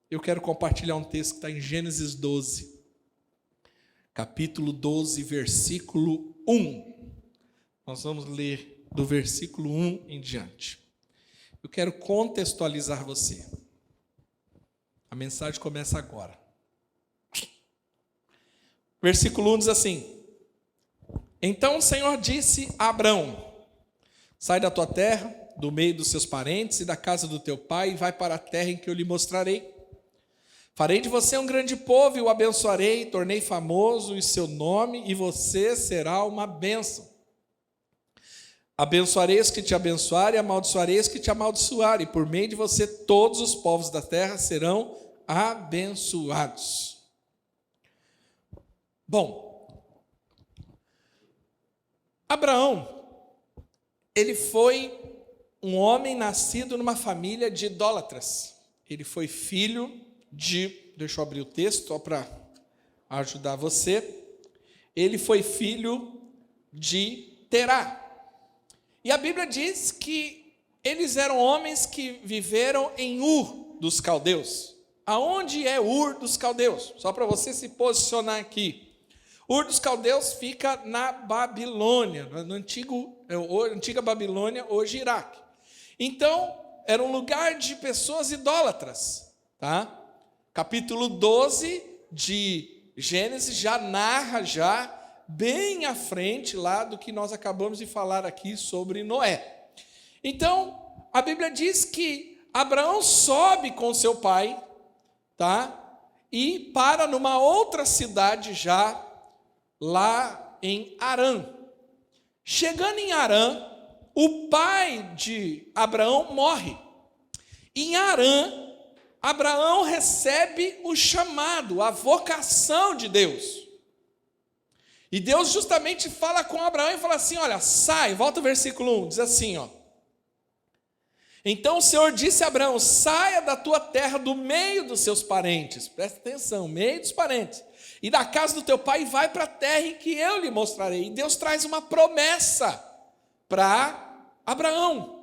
Eu quero compartilhar um texto que está em Gênesis 12, capítulo 12, versículo 1. Nós vamos ler do versículo 1 em diante. Eu quero contextualizar você. A mensagem começa agora. Versículo 1 diz assim: Então o Senhor disse a Abrão: Sai da tua terra, do meio dos seus parentes e da casa do teu pai, e vai para a terra em que eu lhe mostrarei. Farei de você um grande povo e o abençoarei, tornei famoso o seu nome, e você será uma bênção. Abençoarei os que te abençoarem, e amaldiçoarei os que te amaldiçoarem, e por meio de você todos os povos da terra serão abençoados. Bom, Abraão, ele foi um homem nascido numa família de idólatras. Ele foi filho de, deixa eu abrir o texto só para ajudar você. Ele foi filho de Terá. E a Bíblia diz que eles eram homens que viveram em Ur dos caldeus. Aonde é Ur dos caldeus? Só para você se posicionar aqui. Ur dos caldeus fica na Babilônia, no antiga Babilônia, hoje Iraque. Então, era um lugar de pessoas idólatras, tá? Capítulo 12 de Gênesis já narra bem à frente lá do que nós acabamos de falar aqui sobre Noé. Então, a Bíblia diz que Abraão sobe com seu pai, tá? E para numa outra cidade já, lá em Harã. Chegando em Harã, o pai de Abraão morre. Em Harã, Abraão recebe o chamado, a vocação de Deus. E Deus justamente fala com Abraão e fala assim, olha, sai, volta ao versículo 1, diz assim, ó. Então o Senhor disse a Abraão, saia da tua terra, do meio dos seus parentes, presta atenção, meio dos parentes, e da casa do teu pai, e vai para a terra em que eu lhe mostrarei. E Deus traz uma promessa para Abraão.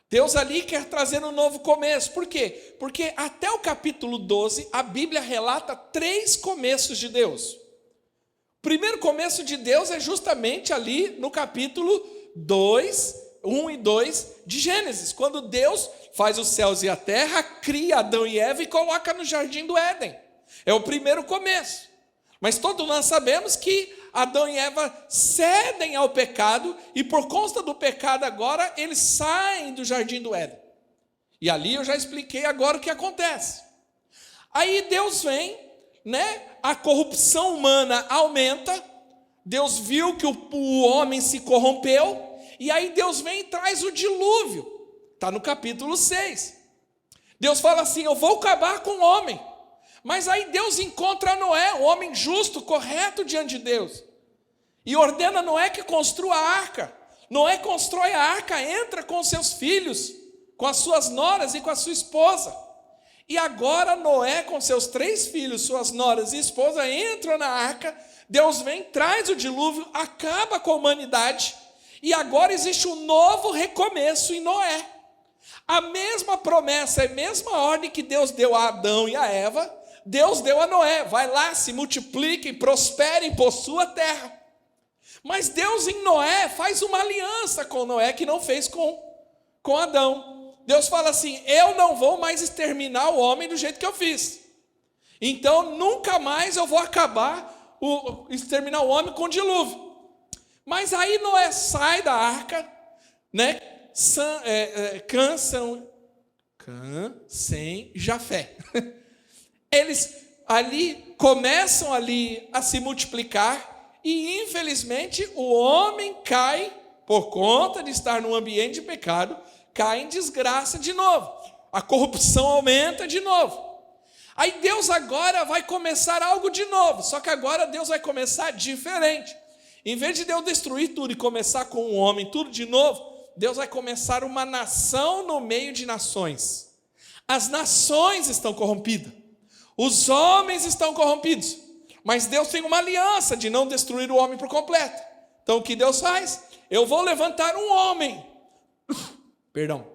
Deus ali quer trazer um novo começo. Por quê? Porque até o capítulo 12, a Bíblia relata 3 começos de Deus. O primeiro começo de Deus é justamente ali no capítulo 2, 1 e 2 de Gênesis, quando Deus faz os céus e a terra, cria Adão e Eva e coloca no jardim do Éden. É o primeiro começo. Mas todos nós sabemos que Adão e Eva cedem ao pecado e por conta do pecado agora eles saem do jardim do Éden. E ali eu já expliquei agora o que acontece. Aí Deus vem, né? A corrupção humana aumenta. Deus viu que o homem se corrompeu. E aí Deus vem e traz o dilúvio. Está no capítulo 6. Deus fala assim, eu vou acabar com o homem. Mas aí Deus encontra Noé, um homem justo, correto diante de Deus. E ordena Noé que construa a arca. Noé constrói a arca, entra com seus filhos, com as suas noras e com a sua esposa. E agora Noé, com seus 3 filhos, suas noras e esposa, entram na arca. Deus vem, traz o dilúvio, acaba com a humanidade. E agora existe um novo recomeço em Noé. A mesma promessa, a mesma ordem que Deus deu a Adão e a Eva, Deus deu a Noé, vai lá, se multipliquem, prosperem, possuam a terra. Mas Deus em Noé faz uma aliança com Noé que não fez com Adão. Deus fala assim, eu não vou mais exterminar o homem do jeito que eu fiz. Então nunca mais eu vou exterminar o homem com dilúvio. Mas aí Noé sai da arca, né? Cã, Sem, Jafé. Eles ali começam ali a se multiplicar e infelizmente o homem cai, por conta de estar num ambiente de pecado, cai em desgraça de novo. A corrupção aumenta de novo. Aí Deus agora vai começar algo de novo, só que agora Deus vai começar diferente. Em vez de Deus destruir tudo e começar com um homem, tudo de novo, Deus vai começar uma nação no meio de nações. As nações estão corrompidas. Os homens estão corrompidos. Mas Deus tem uma aliança de não destruir o homem por completo. Então o que Deus faz? Eu vou levantar um homem. Perdão.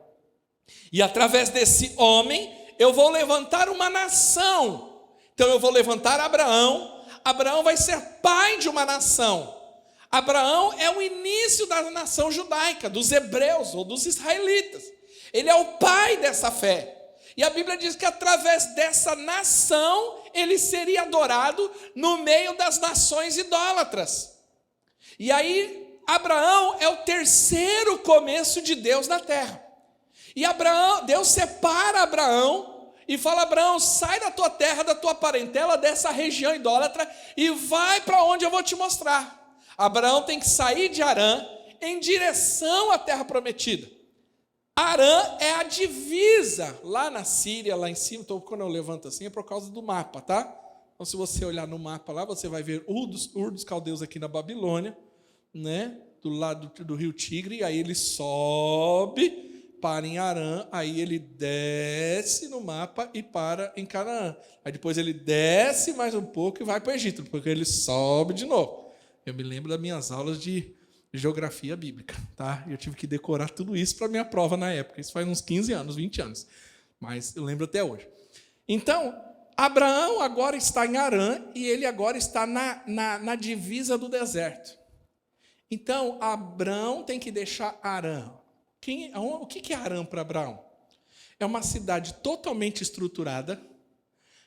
E através desse homem, eu vou levantar uma nação. Então eu vou levantar Abraão. Abraão vai ser pai de uma nação. Abraão é o início da nação judaica, dos hebreus ou dos israelitas. Ele é o pai dessa fé. E a Bíblia diz que através dessa nação, ele seria adorado no meio das nações idólatras. E aí, Abraão é o terceiro começo de Deus na terra. E Deus separa Abraão e fala: Abraão, sai da tua terra, da tua parentela, dessa região idólatra e vai para onde eu vou te mostrar. Abraão tem que sair de Harã em direção à terra prometida. Harã é a divisa lá na Síria, lá em cima. Então, quando eu levanto assim é por causa do mapa, tá? Então, se você olhar no mapa lá, você vai ver Ur dos Caldeus aqui na Babilônia, né? Do lado do rio Tigre. E aí ele sobe, para em Harã, aí ele desce no mapa e para em Canaã. Aí depois ele desce mais um pouco e vai para o Egito, porque ele sobe de novo. Eu me lembro das minhas aulas de geografia bíblica, tá? Eu tive que decorar tudo isso para minha prova na época. Isso faz uns 15 anos, 20 anos. Mas eu lembro até hoje. Então, Abraão agora está em Harã e ele agora está na divisa do deserto. Então, Abraão tem que deixar Harã. O que é Harã para Abraão? É uma cidade totalmente estruturada.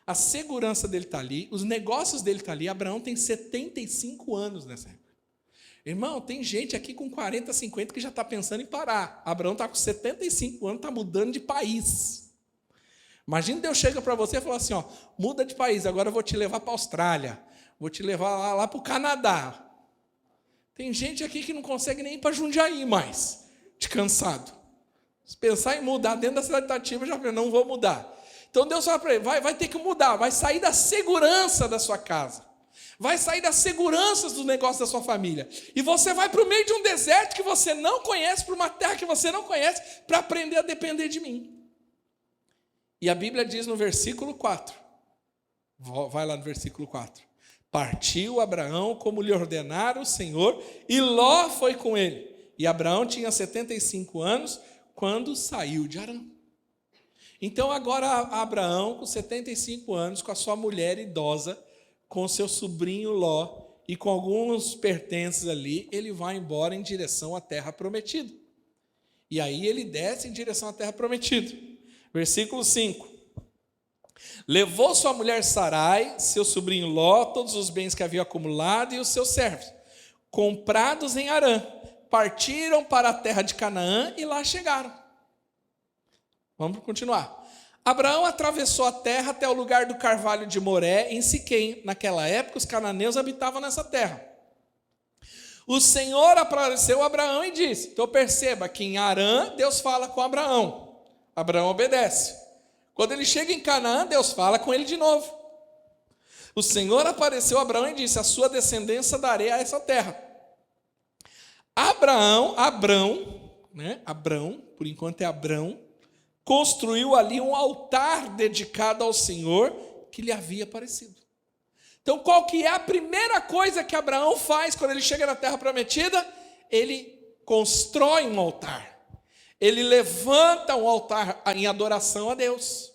A segurança dele está ali. Os negócios dele estão ali. Abraão tem 75 anos nessa época. Irmão, tem gente aqui com 40, 50 que já está pensando em parar. Abraão está com 75 anos, está mudando de país. Imagina Deus chega para você e fala assim, ó, muda de país, agora eu vou te levar para a Austrália, vou te levar lá para o Canadá. Tem gente aqui que não consegue nem ir para Jundiaí mais, de cansado. Se pensar em mudar dentro da cidade de Itatiba, já falei, não vou mudar. Então Deus fala para ele, vai ter que mudar, vai sair da segurança da sua casa. Vai sair das seguranças dos negócios da sua família. E você vai para o meio de um deserto que você não conhece, para uma terra que você não conhece, para aprender a depender de mim. E a Bíblia diz no versículo 4. Vai lá no versículo 4. Partiu Abraão como lhe ordenara o Senhor, e Ló foi com ele. E Abraão tinha 75 anos quando saiu de Harã. Então agora Abraão, com 75 anos, com a sua mulher idosa, com seu sobrinho Ló e com alguns pertences ali, ele vai embora em direção à terra prometida. E aí ele desce em direção à terra prometida. Versículo 5. Levou sua mulher Sarai, seu sobrinho Ló, todos os bens que havia acumulado e os seus servos, comprados em Harã, partiram para a terra de Canaã e lá chegaram. Vamos continuar. Abraão atravessou a terra até o lugar do carvalho de Moré, em Siquém. Naquela época, os cananeus habitavam nessa terra. O Senhor apareceu a Abraão e disse, então perceba que em Harã, Deus fala com Abraão. Abraão obedece. Quando ele chega em Canaã, Deus fala com ele de novo. O Senhor apareceu a Abraão e disse, a sua descendência darei a essa terra. Abrão, por enquanto é Abrão, construiu ali um altar dedicado ao Senhor que lhe havia aparecido. Então, qual que é a primeira coisa que Abraão faz quando ele chega na terra prometida? Ele constrói um altar. Ele levanta um altar em adoração a Deus.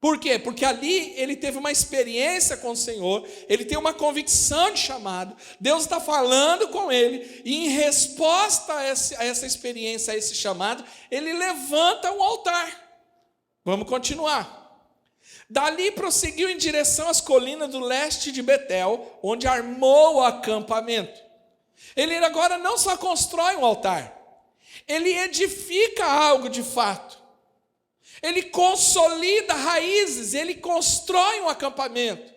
Por quê? Porque ali ele teve uma experiência com o Senhor, ele tem uma convicção de chamado, Deus está falando com ele, e em resposta a essa experiência, a esse chamado, ele levanta um altar. Vamos continuar. Dali prosseguiu em direção às colinas do leste de Betel, onde armou o acampamento. Ele agora não só constrói um altar, ele edifica algo de fato. Ele consolida raízes, ele constrói um acampamento.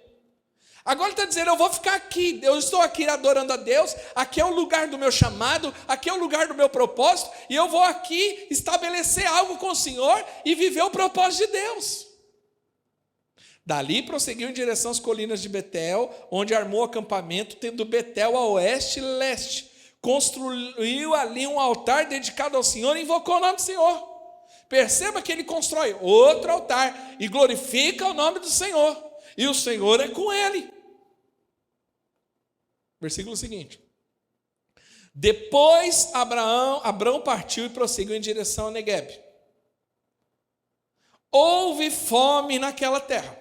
Agora ele está dizendo, eu vou ficar aqui, eu estou aqui adorando a Deus, aqui é o lugar do meu chamado, aqui é o lugar do meu propósito, e eu vou aqui estabelecer algo com o Senhor e viver o propósito de Deus. Dali prosseguiu em direção às colinas de Betel, onde armou o acampamento, tendo Betel a oeste e leste. Construiu ali um altar dedicado ao Senhor e invocou o nome do Senhor. Perceba que ele constrói outro altar e glorifica o nome do Senhor. E o Senhor é com ele. Versículo seguinte. Depois Abraão partiu e prosseguiu em direção a Neguebe. houve fome naquela terra.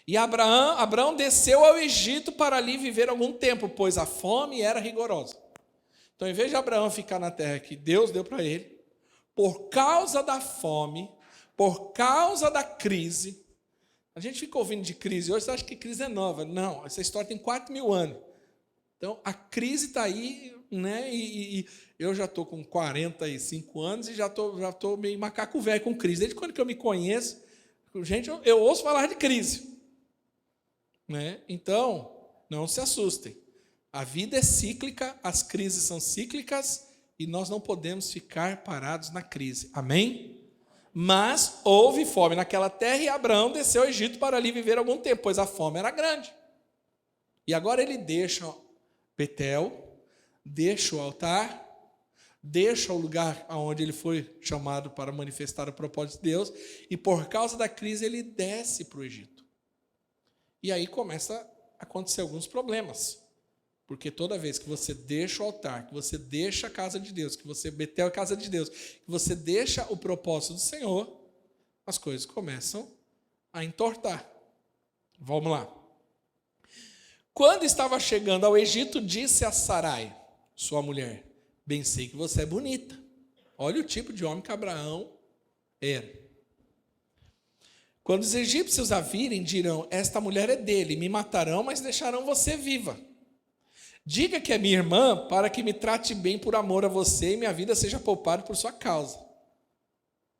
E Abraão desceu ao Egito para ali viver algum tempo, pois a fome era rigorosa. Então, em vez de Abraão ficar na terra que Deus deu para ele, por causa da fome, por causa da crise, a gente fica ouvindo de crise hoje, você acha que crise é nova. Não, essa história tem 4.000 anos. Então, a crise está aí, né? E eu já estou com 45 anos e já estou meio macaco velho com crise. Desde quando que eu me conheço, gente, eu ouço falar de crise. Né? Então, não se assustem. A vida é cíclica, as crises são cíclicas e nós não podemos ficar parados na crise. Amém? Mas houve fome naquela terra e Abraão desceu ao Egito para ali viver algum tempo, pois a fome era grande. E agora ele deixa Betel, deixa o altar, deixa o lugar onde ele foi chamado para manifestar o propósito de Deus e por causa da crise ele desce para o Egito. E aí começa a acontecer alguns problemas. Porque toda vez que você deixa o altar, que você deixa a casa de Deus, que você Betel a casa de Deus, que você deixa o propósito do Senhor, as coisas começam a entortar. Vamos lá. Quando estava chegando ao Egito, disse a Sarai, sua mulher, bem sei que você é bonita. Olha o tipo de homem que Abraão era. Quando os egípcios a virem, dirão, esta mulher é dele, me matarão, mas deixarão você viva. Diga que é minha irmã, para que me trate bem por amor a você e minha vida seja poupada por sua causa.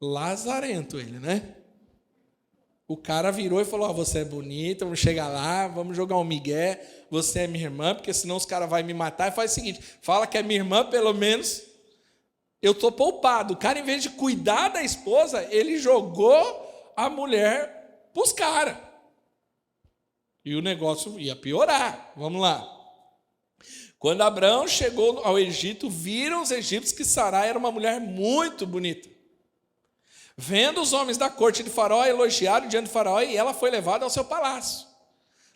Lazarento ele, né? O cara virou e falou, você é bonita, vamos chegar lá, vamos jogar um migué, você é minha irmã, porque senão os caras vão me matar. E faz o seguinte, fala que é minha irmã, pelo menos eu estou poupado. O cara, em vez de cuidar da esposa, ele jogou a mulher para os caras. E o negócio ia piorar. Vamos lá. Quando Abraão chegou ao Egito, viram os egípcios que Sarai era uma mulher muito bonita. Vendo os homens da corte de Faraó, elogiaram diante de Faraó e ela foi levada ao seu palácio.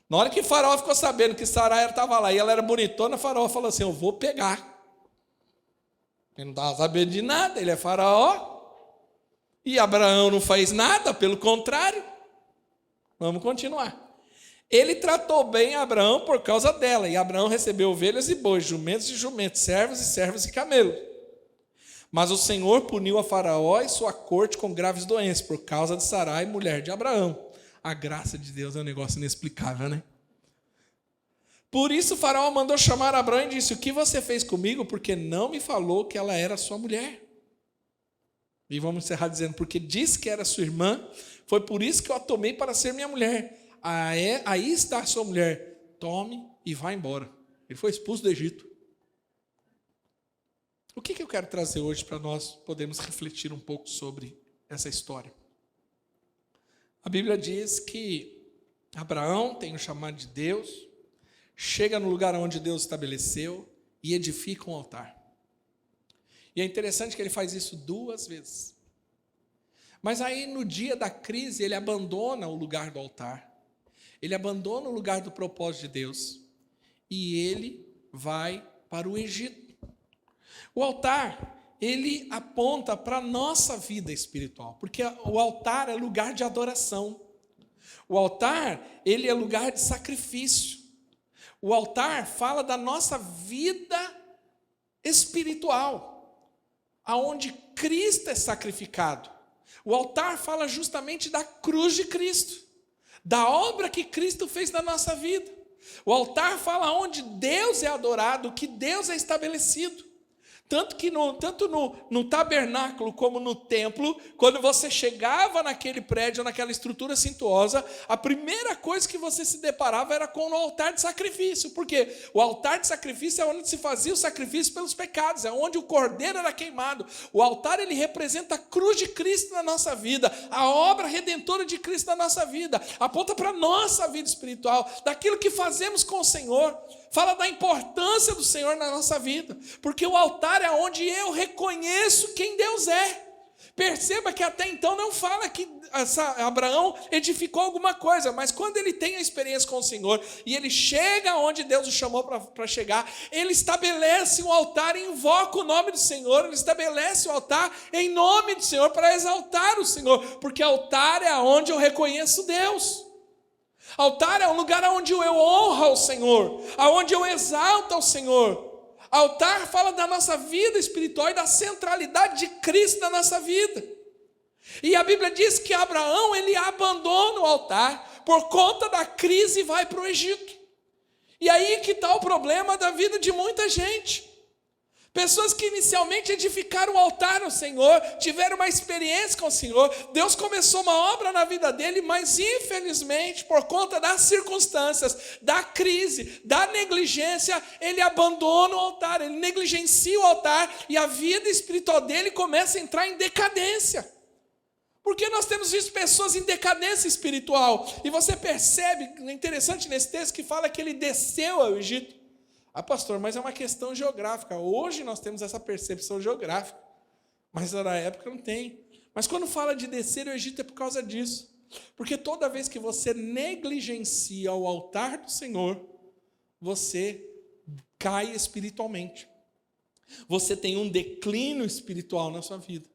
Na hora que Faraó ficou sabendo que Sarai estava lá e ela era bonitona, Faraó falou assim, eu vou pegar. Ele não estava sabendo de nada, ele é Faraó. E Abraão não faz nada, pelo contrário. Vamos continuar. Ele tratou bem Abraão por causa dela, e Abraão recebeu ovelhas e bois, jumentos e jumentos, servos e servas e camelos. Mas o Senhor puniu a Faraó e sua corte com graves doenças, por causa de Sarai, mulher de Abraão. A graça de Deus é um negócio inexplicável, né? Por isso Faraó mandou chamar Abraão e disse, o que você fez comigo? Porque não me falou que ela era sua mulher. E vamos encerrar dizendo, porque disse que era sua irmã, foi por isso que eu a tomei para ser minha mulher. Aí está a sua mulher, tome e vá embora. Ele foi expulso do Egito. O que eu quero trazer hoje para nós podermos refletir um pouco sobre essa história? A Bíblia diz que Abraão tem o chamado de Deus, chega no lugar onde Deus estabeleceu e edifica um altar. E é interessante que ele faz isso 2 vezes. Mas aí no dia da crise ele abandona o lugar do altar. Ele abandona o lugar do propósito de Deus. E ele vai para o Egito. O altar, ele aponta para a nossa vida espiritual. Porque o altar é lugar de adoração. O altar, ele é lugar de sacrifício. O altar fala da nossa vida espiritual. Aonde Cristo é sacrificado. O altar fala justamente da cruz de Cristo, da obra que Cristo fez na nossa vida. O altar fala onde Deus é adorado, que Deus é estabelecido. Tanto que no tabernáculo como no templo, quando você chegava naquele prédio, naquela estrutura suntuosa, a primeira coisa que você se deparava era com o altar de sacrifício. Por quê? O altar de sacrifício é onde se fazia o sacrifício pelos pecados, é onde o cordeiro era queimado. O altar, ele representa a cruz de Cristo na nossa vida, a obra redentora de Cristo na nossa vida, aponta para a nossa vida espiritual, daquilo que fazemos com o Senhor. Fala da importância do Senhor na nossa vida, porque o altar é onde eu reconheço quem Deus é. Perceba que até então não fala que Abraão edificou alguma coisa, mas quando ele tem a experiência com o Senhor e ele chega onde Deus o chamou para chegar, ele estabelece um altar e invoca o nome do Senhor, ele estabelece o altar em nome do Senhor para exaltar o Senhor, porque altar é onde eu reconheço Deus. Altar é um lugar onde eu honro ao Senhor, onde eu exalto ao Senhor. Altar fala da nossa vida espiritual e da centralidade de Cristo na nossa vida. E a Bíblia diz que Abraão, ele abandona o altar por conta da crise e vai para o Egito. E aí que está o problema da vida de muita gente. Pessoas que inicialmente edificaram o altar no Senhor, tiveram uma experiência com o Senhor, Deus começou uma obra na vida dele, mas infelizmente, por conta das circunstâncias, da crise, da negligência, ele abandona o altar, ele negligencia o altar e a vida espiritual dele começa a entrar em decadência. Porque nós temos visto pessoas em decadência espiritual, e você percebe, é interessante nesse texto que fala que ele desceu ao Egito. Ah, pastor, mas é uma questão geográfica. Hoje nós temos essa percepção geográfica, mas na época não tem. Mas quando fala de descer ao Egito é por causa disso. Porque toda vez que você negligencia o altar do Senhor, você cai espiritualmente. Você tem um declínio espiritual na sua vida.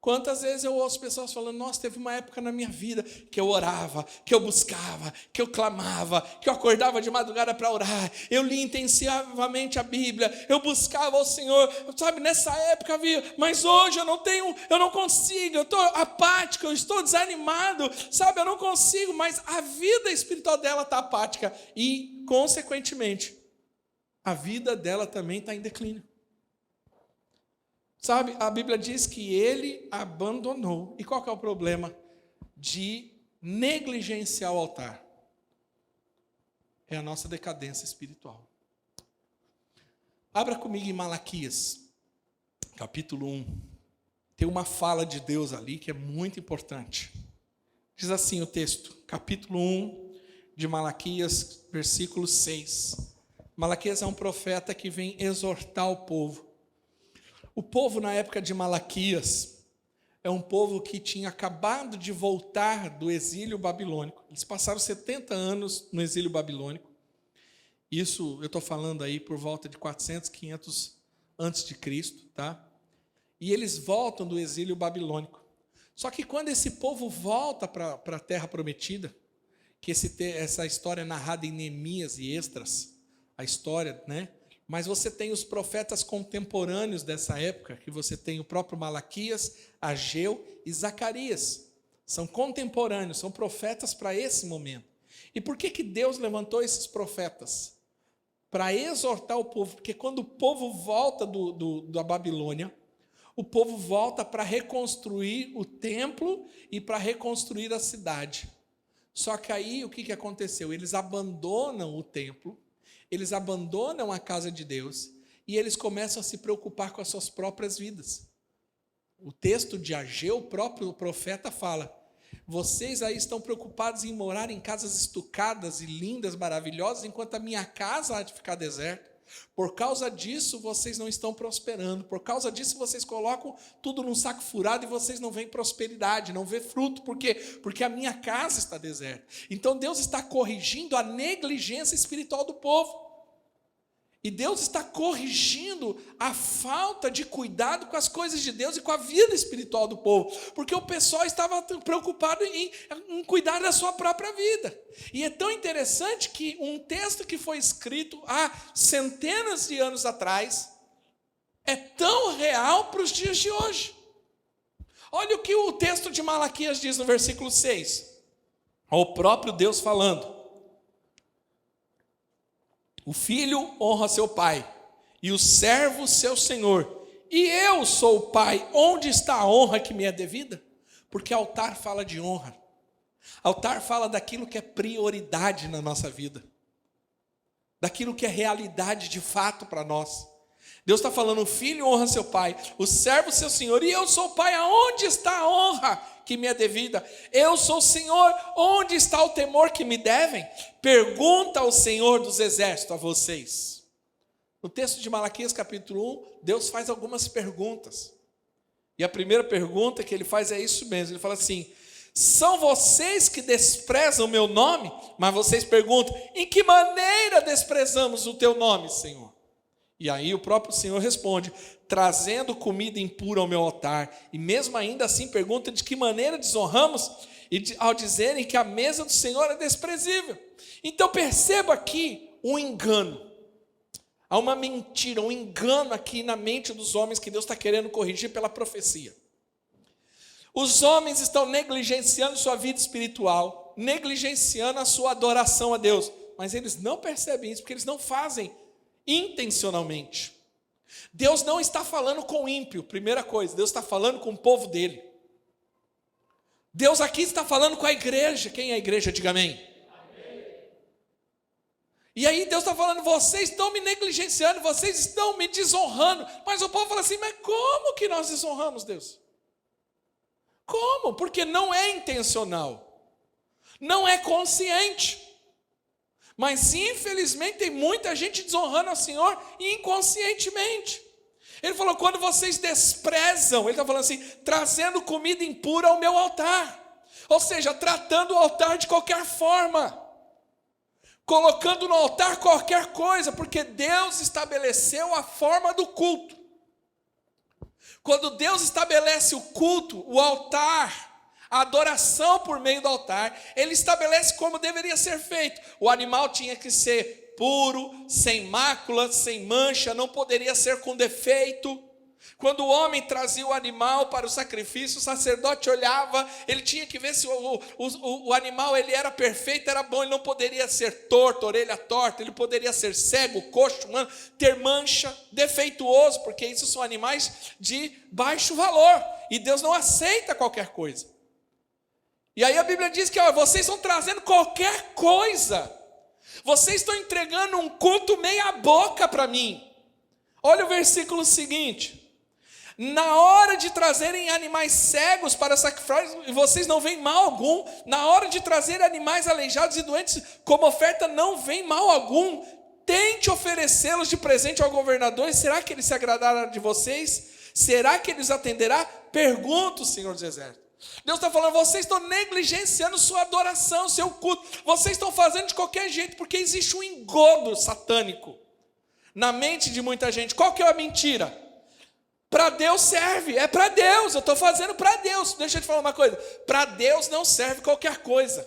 Quantas vezes eu ouço pessoas falando, nossa, teve uma época na minha vida que eu orava, que eu buscava, que eu clamava, que eu acordava de madrugada para orar, eu li intensivamente a Bíblia, eu buscava ao Senhor, sabe, nessa época, mas hoje eu não consigo, eu estou apático, eu estou desanimado, sabe, eu não consigo, mas a vida espiritual dela está apática e, consequentemente, a vida dela também está em declínio. Sabe, a Bíblia diz que ele abandonou. E qual que é o problema de negligenciar o altar? É a nossa decadência espiritual. Abra comigo em Malaquias, capítulo 1. Tem uma fala de Deus ali que é muito importante. Diz assim o texto, capítulo 1 de Malaquias, versículo 6. Malaquias é um profeta que vem exortar o povo. O povo na época de Malaquias é um povo que tinha acabado de voltar do exílio babilônico. Eles passaram 70 anos no exílio babilônico. Isso eu estou falando aí por volta de 400, 500 antes de Cristo, tá? E eles voltam do exílio babilônico. Só que quando esse povo volta para a terra prometida, que essa história é narrada em Neemias e Esdras, a história, né? Mas você tem os profetas contemporâneos dessa época, que você tem o próprio Malaquias, Ageu e Zacarias. São contemporâneos, são profetas para esse momento. E por que Deus levantou esses profetas? Para exortar o povo, porque quando o povo volta da Babilônia, o povo volta para reconstruir o templo e para reconstruir a cidade. Só que aí o que aconteceu? Eles abandonam o templo, eles abandonam a casa de Deus e eles começam a se preocupar com as suas próprias vidas. O texto de Ageu, o próprio profeta fala, vocês aí estão preocupados em morar em casas estucadas e lindas, maravilhosas, enquanto a minha casa há de ficar deserta. Por causa disso, vocês não estão prosperando. Por causa disso, vocês colocam tudo num saco furado e vocês não veem prosperidade, não vê fruto. Por quê? Porque a minha casa está deserta. Então, Deus está corrigindo a negligência espiritual do povo. E Deus está corrigindo a falta de cuidado com as coisas de Deus e com a vida espiritual do povo. Porque o pessoal estava preocupado em cuidar da sua própria vida. E é tão interessante que um texto que foi escrito há centenas de anos atrás é tão real para os dias de hoje. Olha o que o texto de Malaquias diz no versículo 6. O próprio Deus falando. O filho honra seu pai, e o servo seu senhor. E eu sou o pai, onde está a honra que me é devida? Porque altar fala de honra. Altar fala daquilo que é prioridade na nossa vida. Daquilo que é realidade de fato para nós. Deus está falando, o filho honra seu pai, o servo seu senhor, e eu sou o pai, aonde está a honra que me é devida? Eu sou o Senhor, onde está o temor que me devem? Pergunta ao Senhor dos exércitos a vocês. No texto de Malaquias capítulo 1, Deus faz algumas perguntas. E a primeira pergunta que ele faz é isso mesmo. Ele fala assim: são vocês que desprezam o meu nome? Mas vocês perguntam: em que maneira desprezamos o teu nome, Senhor? E aí o próprio Senhor responde: trazendo comida impura ao meu altar. E mesmo ainda assim pergunta de que maneira desonramos, ao dizerem que a mesa do Senhor é desprezível. Então perceba aqui um engano. Há uma mentira, um engano aqui na mente dos homens que Deus está querendo corrigir pela profecia. Os homens estão negligenciando sua vida espiritual, negligenciando a sua adoração a Deus, mas eles não percebem isso, porque eles não fazem intencionalmente. Deus não está falando com o ímpio, primeira coisa, Deus está falando com o povo dele. Deus aqui está falando com a igreja. Quem é a igreja? Diga amém. E aí Deus está falando: vocês estão me negligenciando, vocês estão me desonrando. Mas o povo fala assim: mas como que nós desonramos Deus? Como? Porque não é intencional, não é consciente. Mas infelizmente tem muita gente desonrando ao Senhor inconscientemente. Ele falou: quando vocês desprezam, ele está falando assim, trazendo comida impura ao meu altar. Ou seja, tratando o altar de qualquer forma, colocando no altar qualquer coisa, porque Deus estabeleceu a forma do culto. Quando Deus estabelece o culto, o altar, a adoração por meio do altar, Ele estabelece como deveria ser feito. O animal tinha que ser puro, sem mácula, sem mancha, não poderia ser com defeito. Quando o homem trazia o animal para o sacrifício, o sacerdote olhava, ele tinha que ver se o animal ele era perfeito, era bom, ele não poderia ser torto, orelha torta, ele poderia ser cego, coxo, ter mancha, defeituoso, porque isso são animais de baixo valor, e Deus não aceita qualquer coisa. E aí a Bíblia diz que vocês estão trazendo qualquer coisa, vocês estão entregando um culto meia boca para mim. Olha o versículo seguinte: na hora de trazerem animais cegos para sacrifício, vocês não veem mal algum. Na hora de trazer animais aleijados e doentes como oferta, não vem mal algum. Tente oferecê-los de presente ao governador. E será que ele se agradará de vocês? Será que ele os atenderá? Pergunta o Senhor dos Exércitos. Deus está falando: vocês estão negligenciando sua adoração, seu culto. Vocês estão fazendo de qualquer jeito, porque existe um engodo satânico na mente de muita gente. Qual que é a mentira? Para Deus serve, é para Deus, eu estou fazendo para Deus. Deixa eu te falar uma coisa: para Deus não serve qualquer coisa.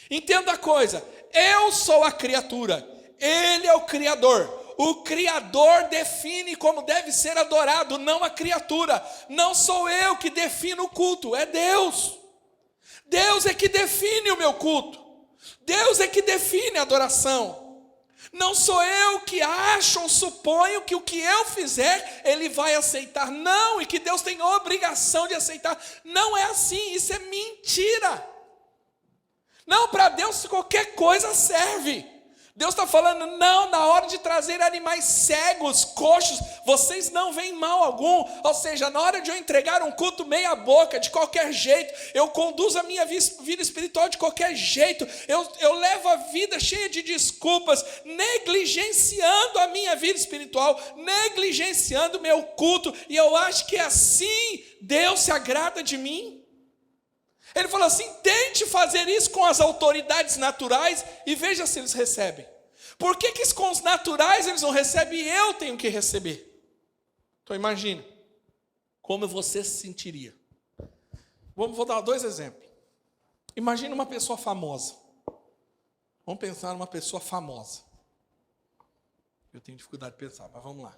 Entenda a coisa: eu sou a criatura, Ele é o Criador. O Criador define como deve ser adorado, não a criatura. Não sou eu que defino o culto, é Deus. Deus é que define o meu culto, Deus é que define a adoração. Não sou eu que acho ou suponho que o que eu fizer, Ele vai aceitar. Não, e que Deus tem obrigação de aceitar. Não é assim, isso é mentira. Não, para Deus qualquer coisa serve. Deus está falando: não, na hora de trazer animais cegos, coxos, vocês não veem mal algum. Ou seja, na hora de eu entregar um culto meia boca, de qualquer jeito, eu conduzo a minha vida espiritual de qualquer jeito, eu levo a vida cheia de desculpas, negligenciando a minha vida espiritual, negligenciando o meu culto, e eu acho que assim Deus se agrada de mim. Ele falou assim: tente fazer isso com as autoridades naturais e veja se eles recebem. Por que com os naturais eles não recebem e eu tenho que receber? Então imagine como você se sentiria. Vou dar 2 exemplos. Imagine uma pessoa famosa. Vamos pensar numa pessoa famosa. Eu tenho dificuldade de pensar, mas vamos lá.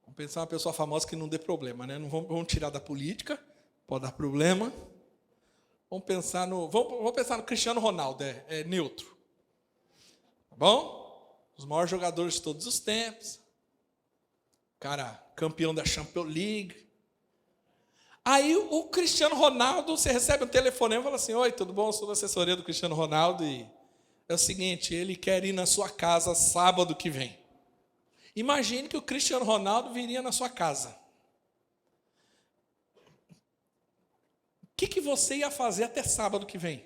Vamos pensar numa pessoa famosa que não dê problema, né? Não vamos tirar da política. Pode dar problema. Vamos pensar no Cristiano Ronaldo, é neutro. Tá bom? Os maiores jogadores de todos os tempos. Cara, campeão da Champions League. Aí o Cristiano Ronaldo, você recebe um telefonema e fala assim: oi, tudo bom? Eu sou da assessoria do Cristiano Ronaldo e é o seguinte, ele quer ir na sua casa sábado que vem. Imagine que o Cristiano Ronaldo viria na sua casa. O que você ia fazer até sábado que vem?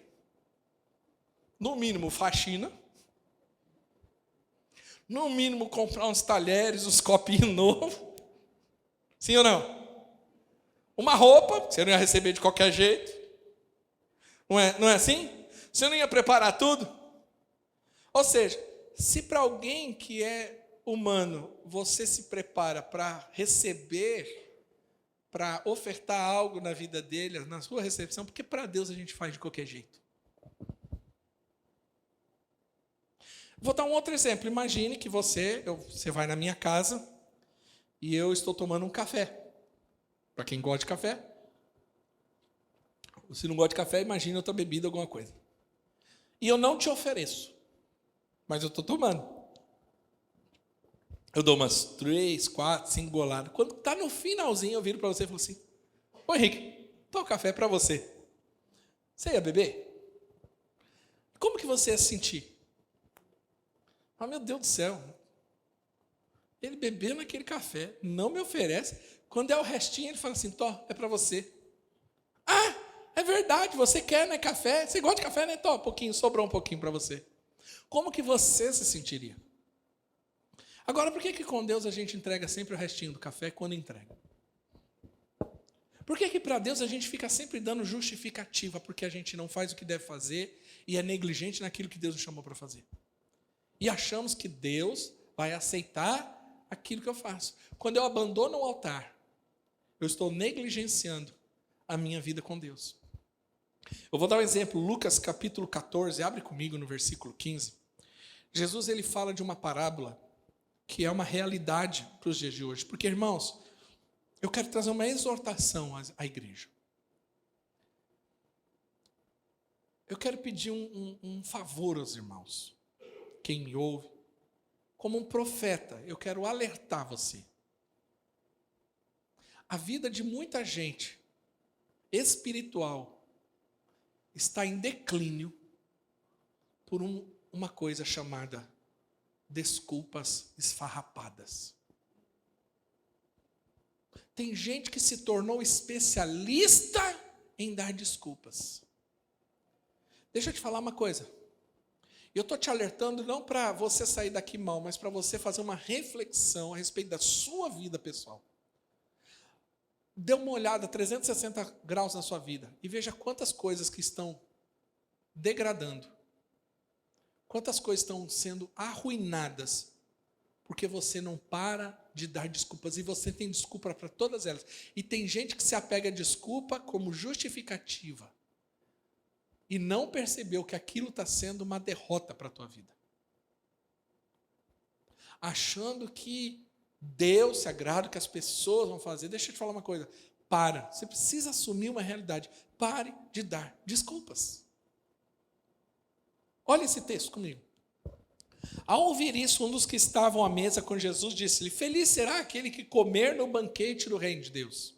No mínimo, faxina. No mínimo, comprar uns talheres, uns copinhos novos. Sim ou não? Uma roupa, você não ia receber de qualquer jeito. Não é assim? Você não ia preparar tudo? Ou seja, se para alguém que é humano, você se prepara para receber, para ofertar algo na vida dele, na sua recepção, porque para Deus a gente faz de qualquer jeito. Vou dar um outro exemplo. Imagine que você vai na minha casa e eu estou tomando um café. Para quem gosta de café. Se não gosta de café, imagine outra bebida, alguma coisa. E eu não te ofereço, mas eu estou tomando. Eu dou umas 3, 4, 5 goladas. Quando está no finalzinho, eu viro para você e falo assim: ô Henrique, toma um café para você. Você ia beber? Como que você ia se sentir? Ah, meu Deus do céu. Ele bebeu naquele café, não me oferece. Quando é o restinho, ele fala assim: Tó, é para você. Ah, é verdade, você quer, né, café? Você gosta de café, né? Tó, um pouquinho, sobrou um pouquinho para você. Como que você se sentiria? Agora, por que com Deus a gente entrega sempre o restinho do café quando entrega? Por que para Deus a gente fica sempre dando justificativa porque a gente não faz o que deve fazer e é negligente naquilo que Deus nos chamou para fazer? E achamos que Deus vai aceitar aquilo que eu faço. Quando eu abandono o altar, eu estou negligenciando a minha vida com Deus. Eu vou dar um exemplo, Lucas capítulo 14, abre comigo no versículo 15. Jesus ele fala de uma parábola que é uma realidade para os dias de hoje. Porque, irmãos, eu quero trazer uma exortação à igreja. Eu quero pedir um favor aos irmãos. Quem me ouve, como um profeta, eu quero alertar você. A vida de muita gente espiritual está em declínio por uma coisa chamada desculpas esfarrapadas. Tem gente que se tornou especialista em dar desculpas. Deixa eu te falar uma coisa. Eu estou te alertando não para você sair daqui mal, mas para você fazer uma reflexão a respeito da sua vida pessoal. Dê uma olhada 360 graus na sua vida e veja quantas coisas que estão degradando. Quantas coisas estão sendo arruinadas porque você não para de dar desculpas. E você tem desculpa para todas elas. E tem gente que se apega a desculpa como justificativa. E não percebeu que aquilo está sendo uma derrota para a tua vida. Achando que Deus se agrada, que as pessoas vão fazer. Deixa eu te falar uma coisa. Para. Você precisa assumir uma realidade. Pare de dar desculpas. Olha esse texto comigo. Ao ouvir isso, um dos que estavam à mesa com Jesus disse-lhe: feliz será aquele que comer no banquete do reino de Deus.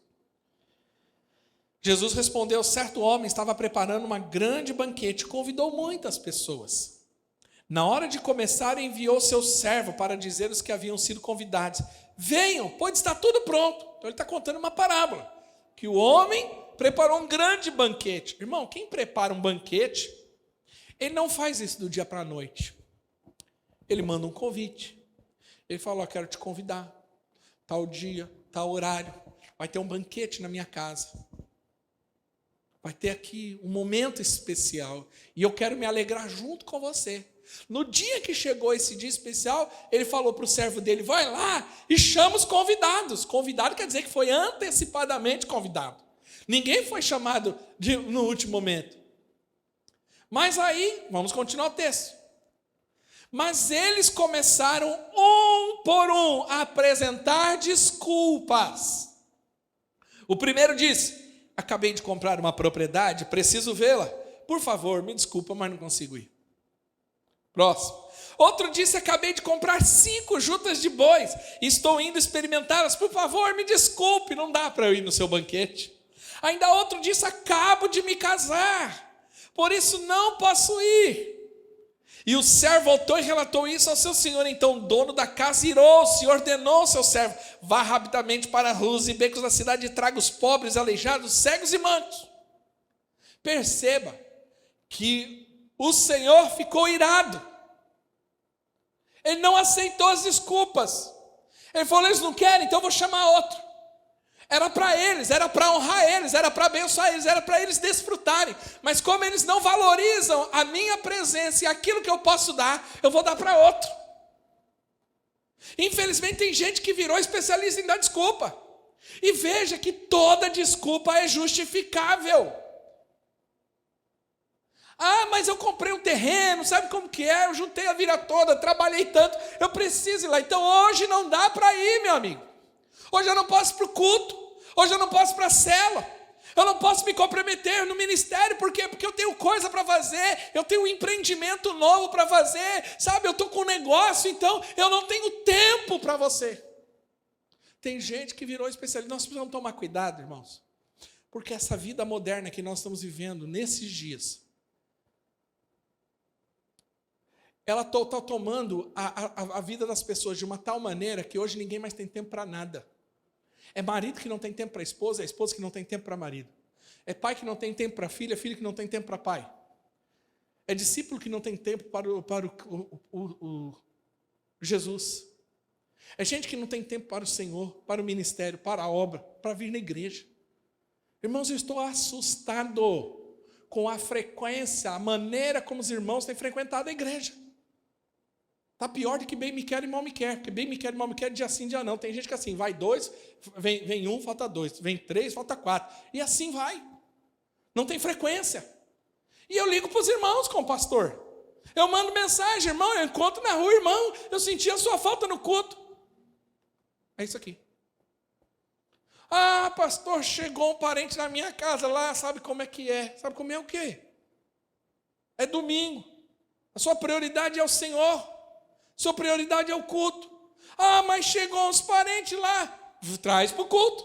Jesus respondeu: certo homem estava preparando uma grande banquete e convidou muitas pessoas. Na hora de começar, enviou seu servo para dizer aos que haviam sido convidados: venham, pois está tudo pronto. Então ele está contando uma parábola, que o homem preparou um grande banquete. Irmão, quem prepara um banquete, ele não faz isso do dia para a noite. Ele manda um convite. Ele fala: quero te convidar. Tal dia, tal horário. Vai ter um banquete na minha casa. Vai ter aqui um momento especial. E eu quero me alegrar junto com você. No dia que chegou esse dia especial, ele falou para o servo dele: vai lá e chama os convidados. Convidado quer dizer que foi antecipadamente convidado. Ninguém foi chamado no último momento. Mas aí, vamos continuar o texto. Mas eles começaram um por um a apresentar desculpas. O primeiro disse: acabei de comprar uma propriedade, preciso vê-la. Por favor, me desculpa, mas não consigo ir. Próximo. Outro disse: acabei de comprar 5 jutas de bois e estou indo experimentá-las. Por favor, me desculpe, não dá para eu ir no seu banquete. Ainda outro disse: acabo de me casar, por isso não posso ir. E o servo voltou e relatou isso ao seu senhor. Então o dono da casa irou-se e ordenou ao seu servo: vá rapidamente para as ruas e becos da cidade e traga os pobres, aleijados, cegos e mancos. Perceba que o Senhor ficou irado. Ele não aceitou as desculpas. Ele falou: eles não querem, então eu vou chamar outro. Era para eles, era para honrar eles, era para abençoar eles, era para eles desfrutarem. Mas como eles não valorizam a minha presença e aquilo que eu posso dar, eu vou dar para outro. Infelizmente tem gente que virou especialista em dar desculpa. E veja que toda desculpa é justificável. Ah, mas eu comprei um terreno, sabe como que é? Eu juntei a vida toda, trabalhei tanto, eu preciso ir lá. Então hoje não dá para ir, meu amigo. Hoje eu não posso ir para o culto, hoje eu não posso ir para a célula, eu não posso me comprometer no ministério, por quê? Porque eu tenho coisa para fazer, eu tenho um empreendimento novo para fazer, sabe? Eu estou com um negócio, então eu não tenho tempo para você. Tem gente que virou especialista. Nós precisamos tomar cuidado, irmãos, porque essa vida moderna que nós estamos vivendo nesses dias, ela está tomando a vida das pessoas de uma tal maneira que hoje ninguém mais tem tempo para nada. É marido que não tem tempo para a esposa, é esposa que não tem tempo para marido. É pai que não tem tempo para filha, filho que não tem tempo para pai. É discípulo que não tem tempo para o Jesus. É gente que não tem tempo para o Senhor, para o ministério, para a obra, para vir na igreja. Irmãos, eu estou assustado com a frequência, a maneira como os irmãos têm frequentado a igreja. Está pior do que bem me quer e mal me quer. Porque bem me quer e mal me quer, dia sim, dia não. Tem gente que assim, vai 2, vem 1, falta 2. Vem 3, falta 4. E assim vai. Não tem frequência. E eu ligo para os irmãos com o pastor. Eu mando mensagem, irmão, eu encontro na rua, irmão, eu senti a sua falta no culto. É isso aqui. Ah, pastor, chegou um parente na minha casa lá, sabe como é que é? Sabe como é o quê? É domingo. A sua prioridade é o Senhor. Sua prioridade é o culto. Ah, mas chegou uns parentes lá. Traz para o culto.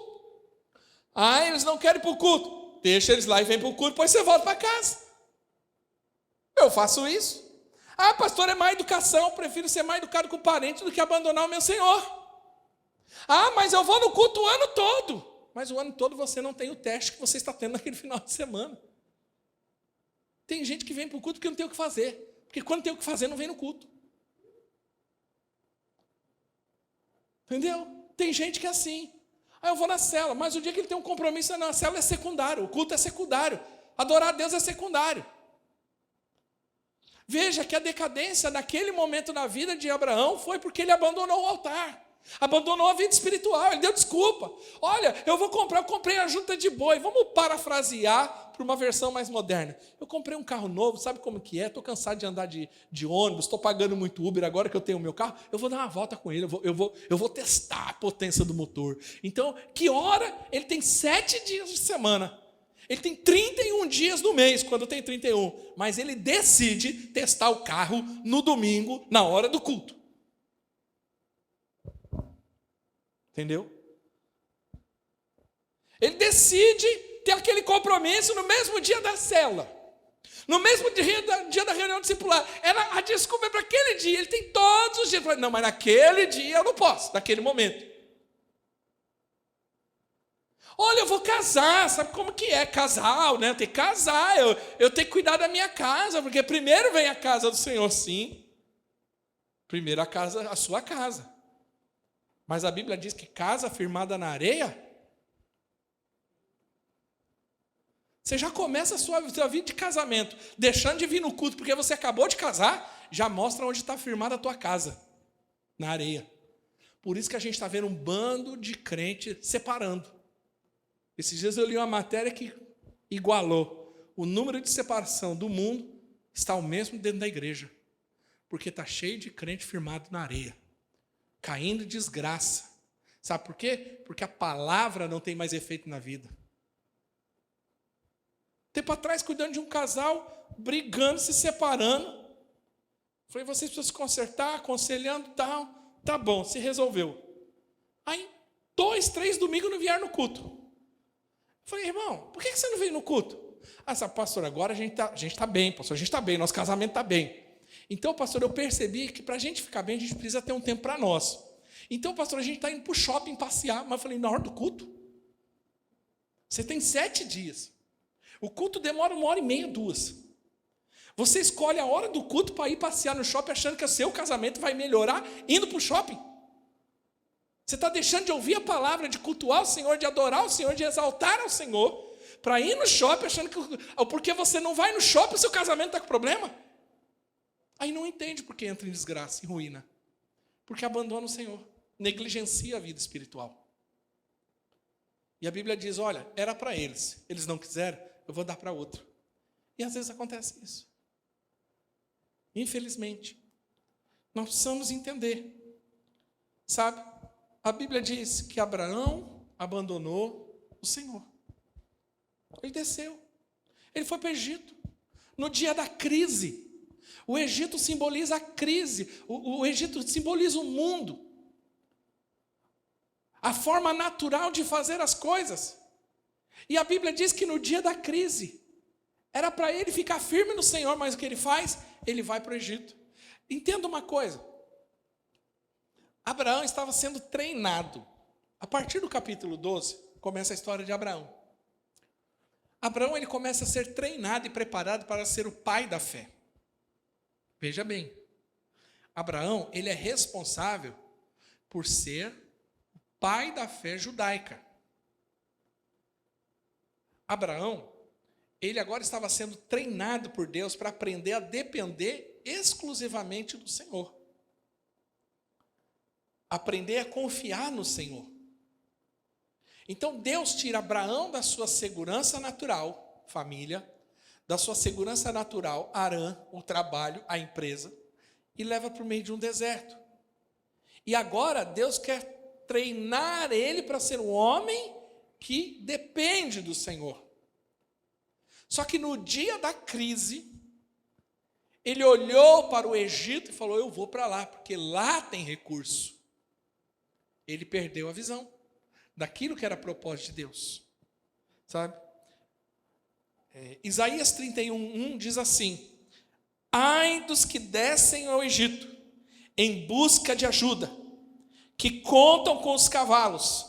Ah, eles não querem ir para o culto. Deixa eles lá e vem para o culto, depois você volta para casa. Eu faço isso. Ah, pastor, é má educação. Eu prefiro ser mais educado com o parente do que abandonar o meu Senhor. Ah, mas eu vou no culto o ano todo. Mas o ano todo você não tem o teste que você está tendo naquele final de semana. Tem gente que vem para o culto porque não tem o que fazer. Porque quando tem o que fazer, não vem no culto. Entendeu? Tem gente que é assim. Ah, eu vou na célula, mas o dia que ele tem um compromisso na célula é secundário. O culto é secundário. Adorar a Deus é secundário. Veja que a decadência naquele momento na vida de Abraão foi porque ele abandonou o altar. Abandonou a vida espiritual, ele deu desculpa. Olha, eu comprei a junta de boi. Vamos parafrasear para uma versão mais moderna. Eu comprei um carro novo, sabe como que é? Estou cansado de andar de ônibus, estou pagando muito Uber, agora que eu tenho o meu carro, eu vou dar uma volta com ele, eu vou testar a potência do motor. Então, que hora? Ele tem 7 dias de semana. Ele tem 31 dias no mês, quando tem 31. Mas ele decide testar o carro no domingo, na hora do culto. Entendeu? Ele decide ter aquele compromisso no mesmo dia da célula. No mesmo dia da reunião discipular. A desculpa é para aquele dia. Ele tem todos os dias. Não, mas naquele dia eu não posso, naquele momento. Olha, eu vou casar. Sabe como que é? Casal, né? Eu tenho que casar. Eu tenho que cuidar da minha casa. Porque primeiro vem a casa do Senhor, sim. Primeiro a sua casa. Mas a Bíblia diz que casa firmada na areia, você já começa a sua vida de casamento, deixando de vir no culto, porque você acabou de casar, já mostra onde está firmada a tua casa, na areia. Por isso que a gente está vendo um bando de crente separando. Esses dias eu li uma matéria que igualou. O número de separação do mundo está o mesmo dentro da igreja, porque está cheio de crente firmado na areia. Caindo em desgraça. Sabe por quê? Porque a palavra não tem mais efeito na vida. Tempo atrás, cuidando de um casal, brigando, se separando. Falei, vocês precisam se consertar, aconselhando e tal. Tá bom, se resolveu. Aí, 2, 3 domingos não vieram no culto. Falei, irmão, por que você não veio no culto? Ah, sabe, pastor, agora a gente tá bem, pastor, a gente está bem, nosso casamento está bem. Então, pastor, eu percebi que para a gente ficar bem, a gente precisa ter um tempo para nós. Então, pastor, a gente está indo para o shopping passear. Mas eu falei, na hora do culto? Você tem 7 dias. O culto demora 1h30, 2. Você escolhe a hora do culto para ir passear no shopping achando que o seu casamento vai melhorar indo para o shopping. Você está deixando de ouvir a palavra, de cultuar o Senhor, de adorar o Senhor, de exaltar ao Senhor, para ir no shopping achando que... Porque você não vai no shopping, o seu casamento está com problema. Aí não entende porque entra em desgraça, em ruína. Porque abandona o Senhor, negligencia a vida espiritual. E a Bíblia diz, olha, era para eles não quiseram, eu vou dar para outro. E às vezes acontece isso. Infelizmente. Nós precisamos entender. Sabe? A Bíblia diz que Abraão abandonou o Senhor. Ele desceu. Ele foi para o Egito. No dia da crise. O Egito simboliza a crise. O Egito simboliza o mundo. A forma natural de fazer as coisas. E a Bíblia diz que no dia da crise, era para ele ficar firme no Senhor, mas o que ele faz? Ele vai para o Egito. Entenda uma coisa. Abraão estava sendo treinado. A partir do capítulo 12, começa a história de Abraão. Abraão, ele começa a ser treinado e preparado para ser o pai da fé. Veja bem. Abraão, ele é responsável por ser o pai da fé judaica. Abraão, ele agora estava sendo treinado por Deus para aprender a depender exclusivamente do Senhor. Aprender a confiar no Senhor. Então Deus tira Abraão da sua segurança natural, família, da sua segurança natural, Harã, o trabalho, a empresa, e leva para o meio de um deserto. E agora Deus quer treinar ele para ser um homem que depende do Senhor. Só que no dia da crise, ele olhou para o Egito e falou, eu vou para lá, porque lá tem recurso. Ele perdeu a visão daquilo que era propósito de Deus. Sabe? Isaías 31:1 diz assim, ai dos que descem ao Egito, em busca de ajuda, que contam com os cavalos.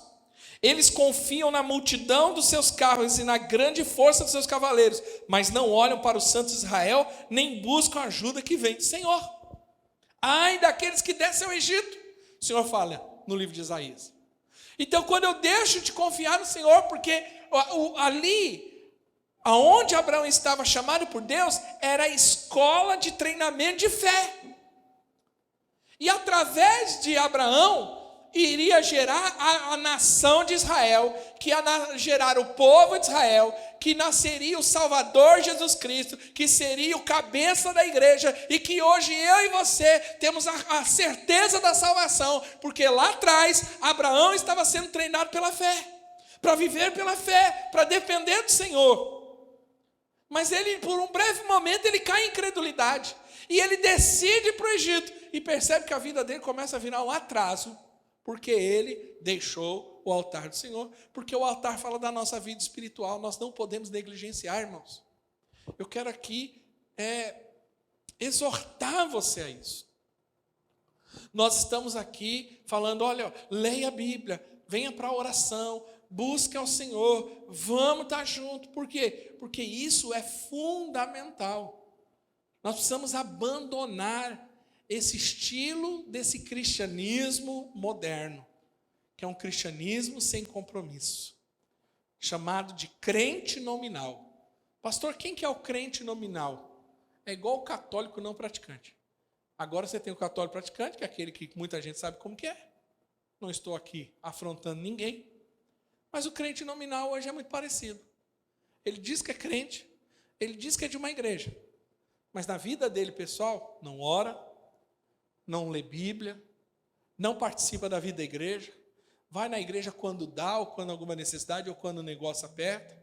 Eles confiam na multidão dos seus carros e na grande força dos seus cavaleiros, mas não olham para o Santo de Israel, nem buscam a ajuda que vem do Senhor. Ai daqueles que descem ao Egito, o Senhor fala no livro de Isaías. Então, quando eu deixo de confiar no Senhor, porque ali, aonde Abraão estava chamado por Deus, era a escola de treinamento de fé. E através de Abraão, iria gerar a nação de Israel, que ia gerar o povo de Israel, que nasceria o Salvador Jesus Cristo, que seria o cabeça da igreja, e que hoje eu e você temos a certeza da salvação, porque lá atrás Abraão estava sendo treinado pela fé, para viver pela fé, para depender do Senhor. Mas ele, por um breve momento, ele cai em incredulidade, e ele decide ir para o Egito, e percebe que a vida dele começa a virar um atraso, porque ele deixou o altar do Senhor, porque o altar fala da nossa vida espiritual, nós não podemos negligenciar, irmãos. Eu quero aqui exortar você a isso. Nós estamos aqui falando, olha, leia a Bíblia, venha para a oração, busque ao Senhor, vamos estar juntos. Por quê? Porque isso é fundamental. Nós precisamos abandonar esse estilo desse cristianismo moderno, que é um cristianismo sem compromisso, chamado de crente nominal. Pastor, quem que é o crente nominal? É igual o católico não praticante. Agora você tem o católico praticante, que é aquele que muita gente sabe como que é. Não estou aqui afrontando ninguém. Mas o crente nominal hoje é muito parecido. Ele diz que é crente, ele diz que é de uma igreja, mas na vida dele, pessoal, não ora, não lê Bíblia, não participa da vida da igreja, vai na igreja quando dá, ou quando alguma necessidade, ou quando o negócio aperta.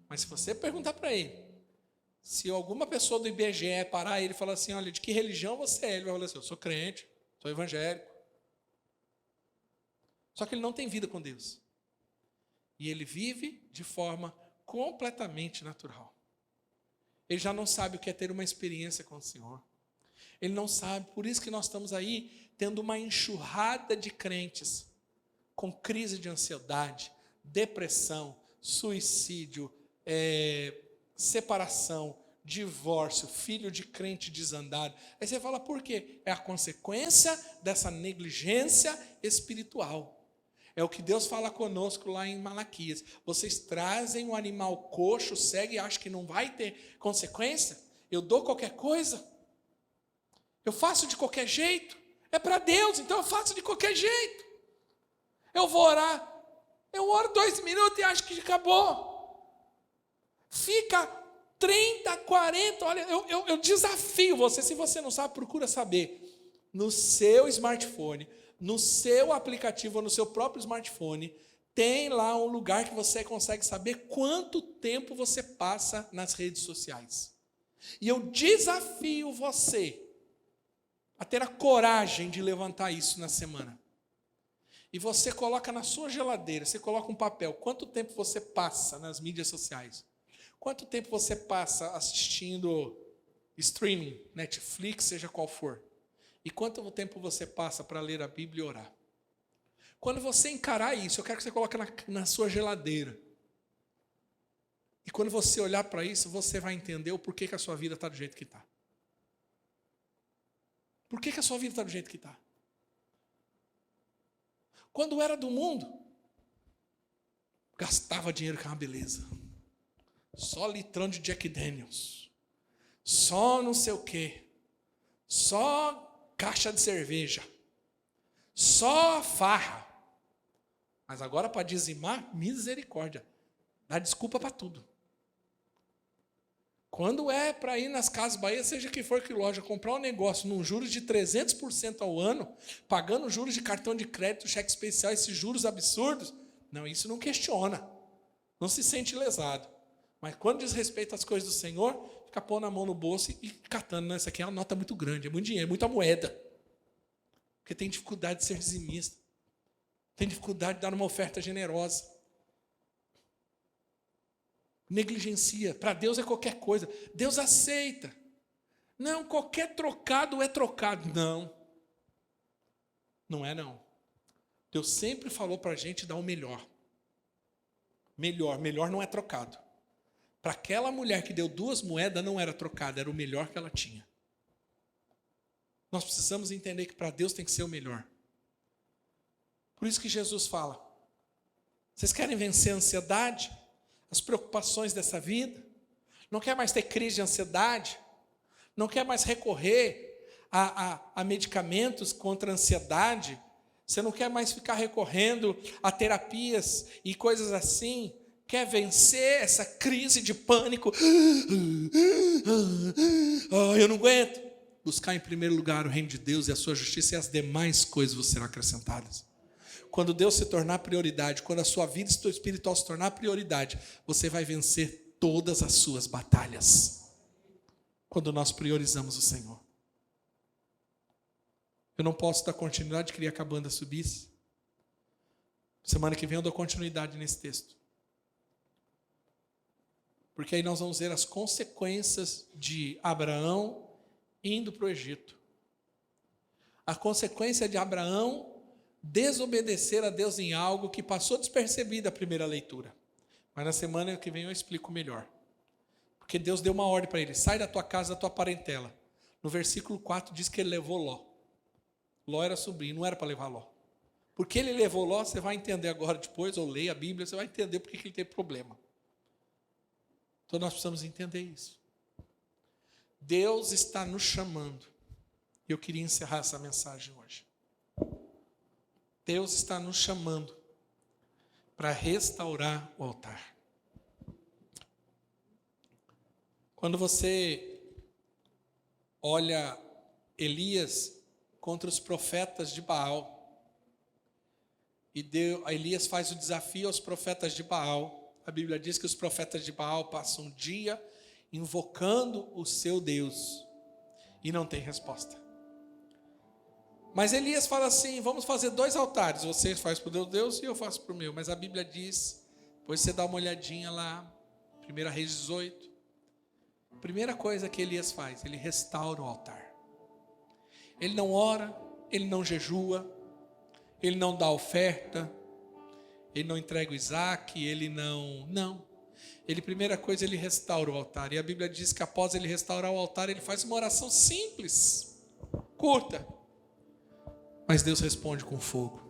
Mas se você perguntar para ele, se alguma pessoa do IBGE parar ele e falar assim, olha, de que religião você é? Ele vai falar assim, eu sou crente, sou evangélico. Só que ele não tem vida com Deus. E ele vive de forma completamente natural. Ele já não sabe o que é ter uma experiência com o Senhor. Ele não sabe, por isso que nós estamos aí tendo uma enxurrada de crentes com crise de ansiedade, depressão, suicídio, separação, divórcio, filho de crente desandado. Aí você fala, por quê? É a consequência dessa negligência espiritual. É o que Deus fala conosco lá em Malaquias. Vocês trazem um animal coxo, cego e acham que não vai ter consequência? Eu dou qualquer coisa? Eu faço de qualquer jeito? É para Deus, então eu faço de qualquer jeito. Eu vou orar. Eu oro 2 minutos e acho que acabou. Fica 30, 40, olha, eu desafio você, se você não sabe, procura saber. No seu smartphone, no seu aplicativo, no seu próprio smartphone, tem lá um lugar que você consegue saber quanto tempo você passa nas redes sociais. E eu desafio você a ter a coragem de levantar isso na semana. E você coloca na sua geladeira, você coloca um papel, quanto tempo você passa nas mídias sociais? Quanto tempo você passa assistindo streaming, Netflix, seja qual for? E quanto tempo você passa para ler a Bíblia e orar? Quando você encarar isso, eu quero que você coloque na sua geladeira. E quando você olhar para isso, você vai entender o porquê que a sua vida está do jeito que está. Por que a sua vida está do jeito que está? Quando era do mundo, gastava dinheiro com uma beleza. Só litrão de Jack Daniels. Só não sei o quê. Só caixa de cerveja. Só farra. Mas agora para dizimar, misericórdia. Dá desculpa para tudo. Quando é para ir nas Casas Bahia, seja que for que loja, comprar um negócio num juros de 300% ao ano, pagando juros de cartão de crédito, cheque especial, esses juros absurdos, não, isso não questiona. Não se sente lesado. Mas quando diz respeito às coisas do Senhor, fica pondo a mão no bolso e catando. Não, isso aqui é uma nota muito grande, é muito dinheiro, é muita moeda. Porque tem dificuldade de ser dizimista. Tem dificuldade de dar uma oferta generosa. Negligencia. Para Deus é qualquer coisa. Deus aceita. Não, qualquer trocado é trocado. Não. Não é não. Deus sempre falou para a gente dar o melhor. Melhor não é trocado. Para aquela mulher que deu 2 moedas, não era trocada, era o melhor que ela tinha. Nós precisamos entender que para Deus tem que ser o melhor. Por isso que Jesus fala, vocês querem vencer a ansiedade? As preocupações dessa vida? Não quer mais ter crise de ansiedade? Não quer mais recorrer a medicamentos contra a ansiedade? Você não quer mais ficar recorrendo a terapias e coisas assim? Quer vencer essa crise de pânico? Eu não aguento. Buscar em primeiro lugar o reino de Deus e a sua justiça, e as demais coisas vos serão acrescentadas. Quando Deus se tornar prioridade, quando a sua vida espiritual se tornar prioridade, você vai vencer todas as suas batalhas. Quando nós priorizamos o Senhor. Eu não posso dar continuidade, queria que a banda subisse. Semana que vem eu dou continuidade nesse texto. Porque aí nós vamos ver as consequências de Abraão indo para o Egito. A consequência de Abraão desobedecer a Deus em algo que passou despercebido a primeira leitura. Mas na semana que vem eu explico melhor. Porque Deus deu uma ordem para ele, sai da tua casa, da tua parentela. No versículo 4 diz que ele levou Ló. Ló era sobrinho, não era para levar Ló. Porque ele levou Ló, você vai entender agora depois, ou leia a Bíblia, você vai entender porque ele teve problema. Então nós precisamos entender isso. Deus está nos chamando. E eu queria encerrar essa mensagem hoje. Deus está nos chamando para restaurar o altar. Quando você olha Elias contra os profetas de Baal, e Elias faz o desafio aos profetas de Baal, a Bíblia diz que os profetas de Baal passam um dia invocando o seu Deus e não tem resposta. Mas Elias fala assim, vamos fazer 2 altares, você faz para o teu Deus e eu faço para o meu. Mas a Bíblia diz, depois você dá uma olhadinha lá, 1 Reis 18. A primeira coisa que Elias faz, ele restaura o altar. Ele não ora, ele não jejua, ele não dá oferta, ele não entrega o Isaac, ele não. Ele, primeira coisa, ele restaura o altar. E a Bíblia diz que após ele restaurar o altar, ele faz uma oração simples, curta. Mas Deus responde com fogo.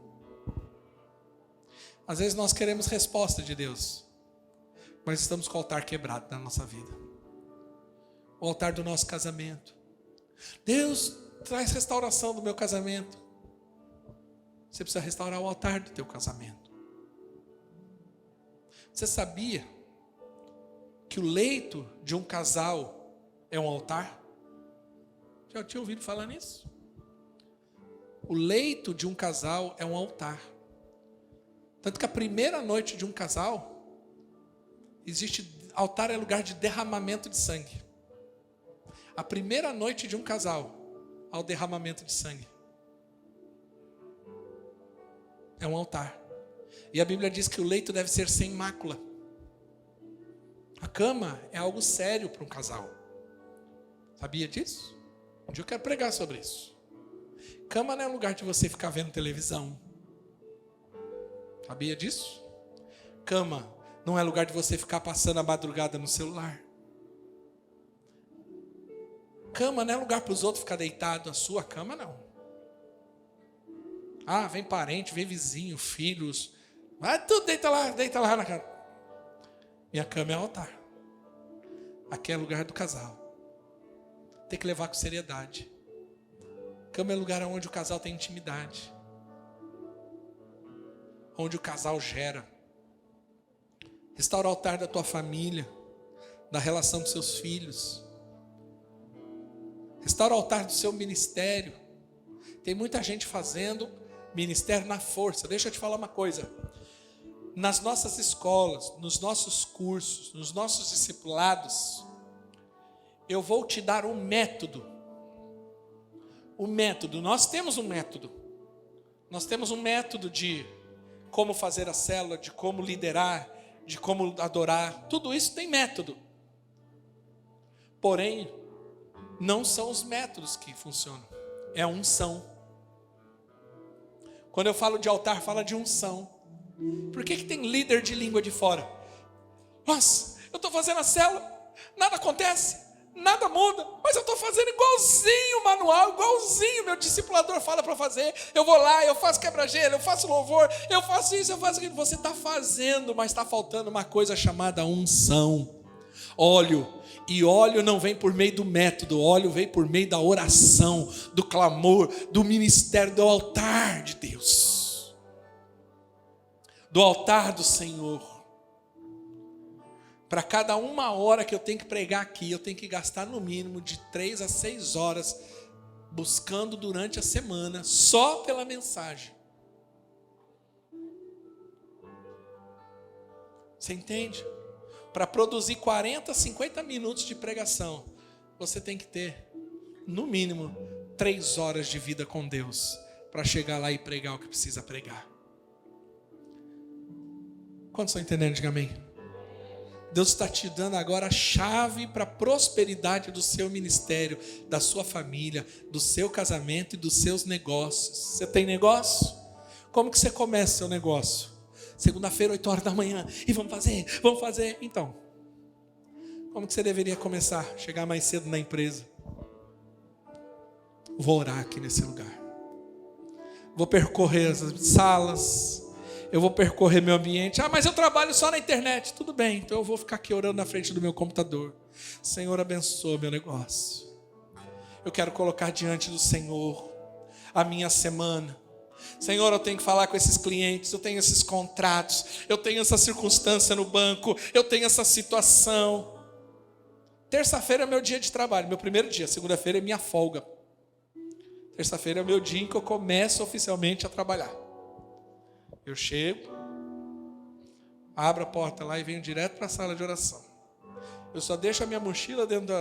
Às vezes nós queremos resposta de Deus, mas estamos com o altar quebrado na nossa vida. O altar do nosso casamento. Deus, traz restauração do meu casamento. Você precisa restaurar o altar do teu casamento. Você sabia que o leito de um casal é um altar? Já tinha ouvido falar nisso? O leito de um casal é um altar. Tanto que a primeira noite de um casal, altar é lugar de derramamento de sangue. A primeira noite de um casal, há o derramamento de sangue. É um altar. E a Bíblia diz que o leito deve ser sem mácula. A cama é algo sério para um casal. Sabia disso? Um dia eu quero pregar sobre isso. Cama não é lugar de você ficar vendo televisão. Sabia disso? Cama não é lugar de você ficar passando a madrugada no celular. Cama não é lugar para os outros ficar deitados. A sua cama não. Ah, vem parente, vem vizinho, filhos. Vai tudo, deita lá na cama. Minha cama é altar. Aqui é lugar do casal. Tem que levar com seriedade. Cama é lugar onde o casal tem intimidade. Onde o casal gera. Restaura o altar da tua família, da relação dos seus filhos. Restaura o altar do seu ministério. Tem muita gente fazendo ministério na força. Deixa eu te falar uma coisa. Nas nossas escolas, nos nossos cursos, nos nossos discipulados, eu vou te dar um método. O método, nós temos um método. Nós temos um método de como fazer a célula, de como liderar, de como adorar. Tudo isso tem método. Porém, não são os métodos que funcionam. É a unção. Quando eu falo de altar, fala de unção. Por que tem líder de língua de fora? Nossa, eu estou fazendo a célula, nada acontece, nada muda, mas eu estou fazendo igualzinho o manual, igualzinho meu discipulador fala para fazer. Eu vou lá, eu faço quebra-gelo, eu faço louvor, eu faço isso, eu faço aquilo. Você está fazendo, mas está faltando uma coisa chamada unção. Óleo. E óleo não vem por meio do método, óleo vem por meio da oração, do clamor, do ministério, do altar de Deus. Do altar do Senhor. Para cada 1 hora que eu tenho que pregar aqui, eu tenho que gastar no mínimo de 3 a 6 horas buscando durante a semana, só pela mensagem. Você entende? Para produzir 40, 50 minutos de pregação, você tem que ter, no mínimo, 3 horas de vida com Deus, para chegar lá e pregar o que precisa pregar. Quantos estão entendendo? Diga amém. Deus está te dando agora a chave para a prosperidade do seu ministério, da sua família, do seu casamento e dos seus negócios. Você tem negócio? Como que você começa seu negócio? Segunda-feira, 8 horas da manhã, e vamos fazer. Então, como que você deveria começar? Chegar mais cedo na empresa. Vou orar aqui nesse lugar. Vou percorrer as salas. Eu vou percorrer meu ambiente. Ah, mas eu trabalho só na internet. Tudo bem, então eu vou ficar aqui orando na frente do meu computador. Senhor, abençoa meu negócio. Eu quero colocar diante do Senhor a minha semana. Senhor, eu tenho que falar com esses clientes, eu tenho esses contratos, eu tenho essa circunstância no banco, eu tenho essa situação. Terça-feira é meu dia de trabalho, meu primeiro dia. Segunda-feira é minha folga. Terça-feira é o meu dia em que eu começo oficialmente a trabalhar. Eu chego, abro a porta lá e venho direto para a sala de oração. Eu só deixo a minha mochila dentro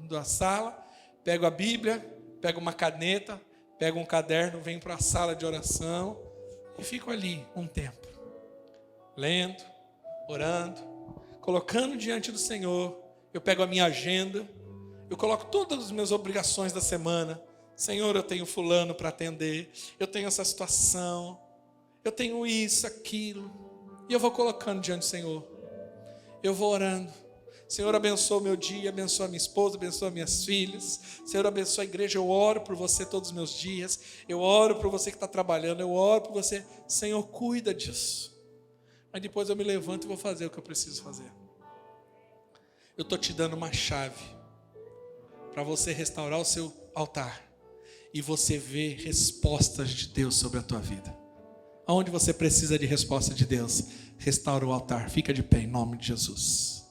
da sala, pego a Bíblia, pego uma caneta, pego um caderno, venho para a sala de oração e fico ali um tempo, lendo, orando, colocando diante do Senhor. Eu pego a minha agenda, eu coloco todas as minhas obrigações da semana. Senhor, eu tenho fulano para atender, eu tenho essa situação, eu tenho isso, aquilo, e eu vou colocando diante do Senhor. Eu vou orando. Senhor, abençoa o meu dia, abençoa a minha esposa, abençoa minhas filhas. Senhor, abençoa a igreja. Eu oro por você todos os meus dias. Eu oro por você que está trabalhando. Eu oro por você. Senhor, cuida disso. Mas depois eu me levanto e vou fazer o que eu preciso fazer. Eu estou te dando uma chave para você restaurar o seu altar e você ver respostas de Deus sobre a tua vida. Aonde você precisa de resposta de Deus, restaura o altar. Fica de pé em nome de Jesus.